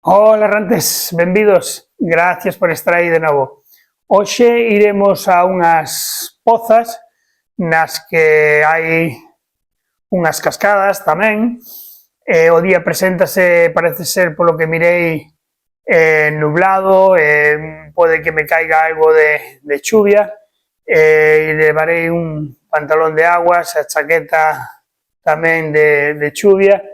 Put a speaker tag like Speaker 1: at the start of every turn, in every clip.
Speaker 1: Hola errantes, benvidos, gracias por estar aí de novo. Hoxe iremos a unhas pozas nas que hai unhas cascadas tamén, o día preséntase, parece ser, polo que mirei, nublado, pode que me caiga algo de chuvia, e levarei un pantalón de aguas, a chaqueta tamén de chuvia,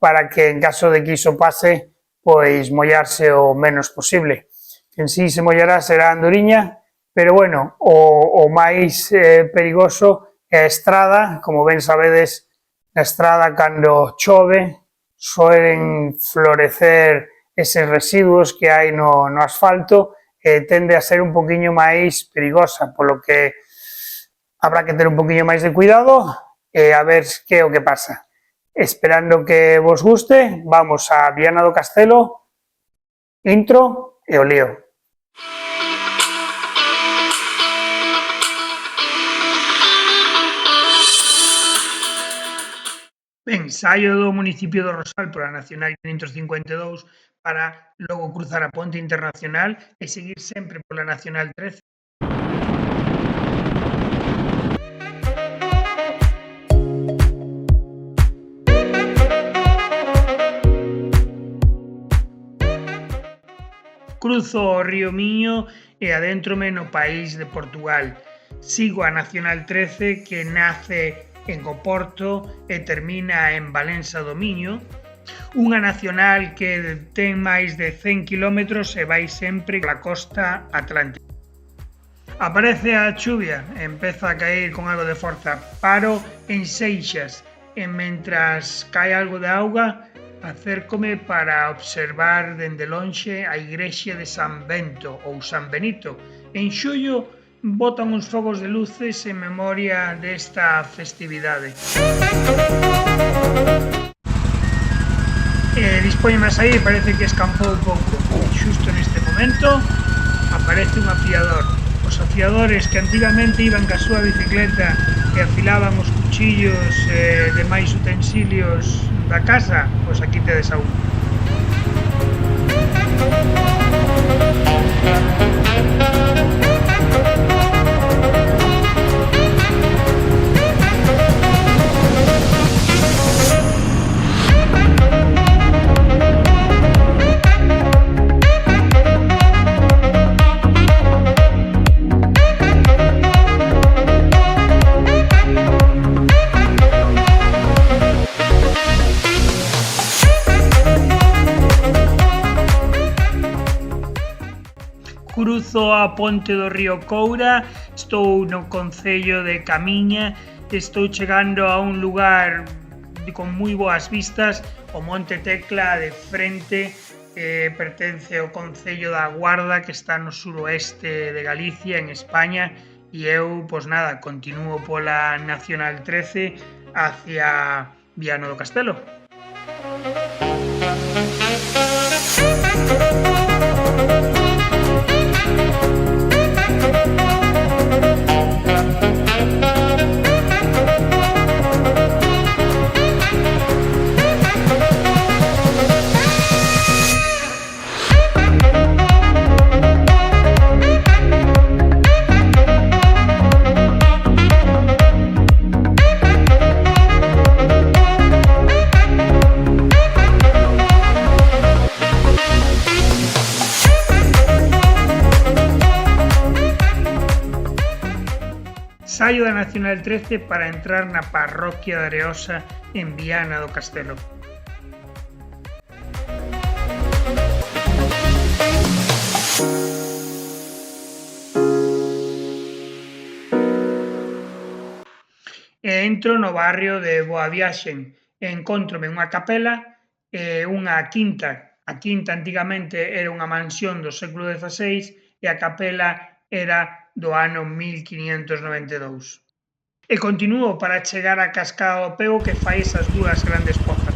Speaker 1: para que en caso de que iso pase, pois mollarse o menos posible. En sí se mollará será a andoriña, pero bueno, o máis perigoso é a estrada, como ben sabedes, na estrada cando chove soen florecer eses residuos que hai no asfalto e tende a ser un poquinho máis perigosa, polo que habrá que ter un poquinho máis de cuidado e a ver que é o que pasa. Esperando que vos guste, vamos a Viana do Castelo, intro e o lío. Ben, saio do municipio do Rosal pola Nacional 552 para logo cruzar a ponte internacional e seguir sempre pola Nacional 13. Cruzo o río Miño e adéntrome no país de Portugal. Sigo a Nacional 13 que nace en Oporto e termina en Valença do Miño, unha nacional que ten máis de 100 km e vai sempre pola costa atlántica. Aparece a chuvia, empeza a caer con algo de forza, paro en Seixas e mentras cae algo de auga, acércome para observar dende lonxe a igrexa de San Bento ou San Benito. En xullo botan uns fogos de luces en memoria desta festividade. Dispóñeme a sair, parece que escampou un pouco. Xusto neste momento aparece un afiador. Os afiadores que antigamente iban ca súa bicicleta e afilaban os cuchillos e demais utensilios da casa, pois aquí tedes a un. Cruzo a ponte do río Coura, estou no concello de Camiña, estou chegando a un lugar con moi boas vistas, o Monte Tecla de frente, pertence ao concello da Guarda, que está no suroeste de Galicia, en España, e eu, pois nada, continuo pola Nacional 13 hacia Viana do Castelo. Saio da Nacional 13 para entrar na parroquia de Areosa en Viana do Castelo. E entro no barrio de Boaviaxen e encóntrome unha capela e unha quinta. A quinta antigamente era unha mansión do século XVI e a capela era do ano 1592. E continuo para chegar á cascada do Pego que fai esas dúas grandes pozas.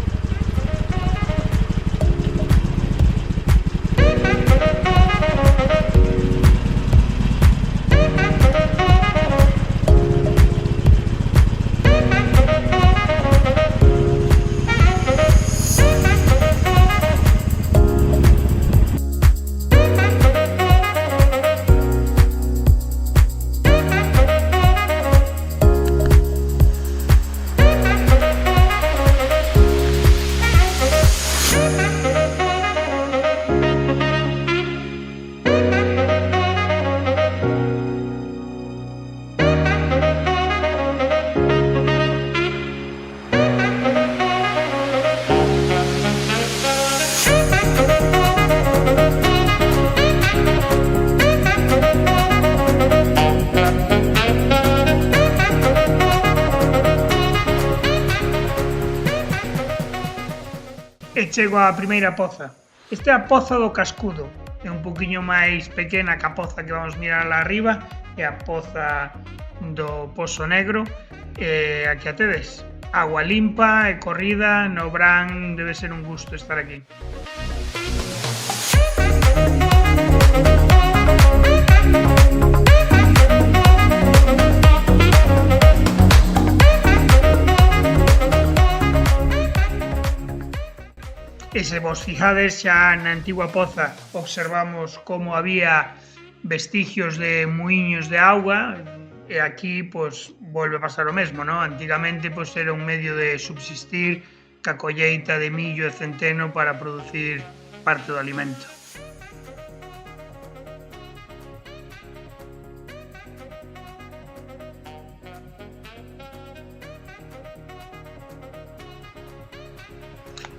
Speaker 1: chego á primeira poza. Esta é a Poza do Cascudo, é un poquinho máis pequena que a poza que vamos mirar lá arriba, é a Poza do Pozo Negro, e aquí a tedes. Agua limpa e corrida, no verán debe ser un gusto estar aquí. E se vos fijades, xa na antigua poza observamos como había vestigios de muiños de auga, e aquí pois volve a pasar o mesmo, non? Antigamente pois era un medio de subsistir ca colleita de millo e centeno para producir parte do alimento.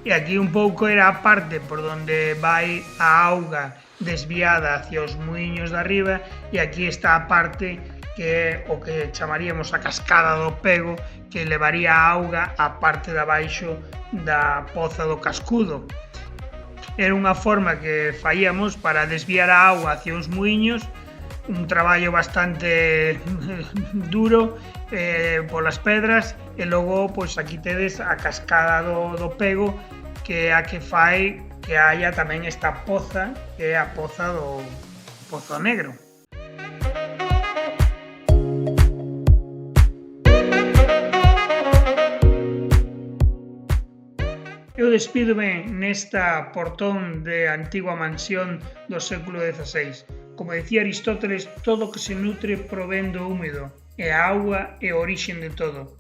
Speaker 1: E aquí un pouco era a parte por onde vai a auga desviada hacia os muiños de arriba, e aquí está a parte que é o que chamaríamos a cascada do Pego, que levaría a auga á parte de abaixo da Poza do Cascudo. Era unha forma que faíamos para desviar a auga hacia os muiños, un traballo bastante duro polas pedras, e logo pois aquí tedes a cascada do Pego, que é a que fai que haya tamén esta poza, que é a Poza do Pozo Negro. Eu despídome nesta portón de antigua mansión do século XVI. Como decía Aristóteles, todo que se nutre provén do húmedo, e a auga é a orixe de todo.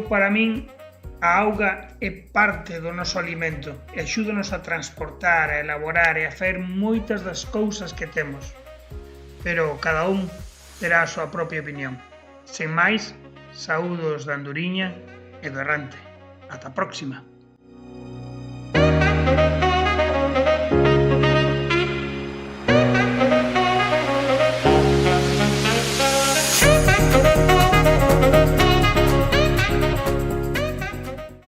Speaker 1: Para min, a auga é parte do noso alimento e axúdanos a transportar, a elaborar e a facer moitas das cousas que temos. Pero cada un terá a súa propia opinión. Sen máis, saúdos da Andoriña e do Errante. Ata a próxima!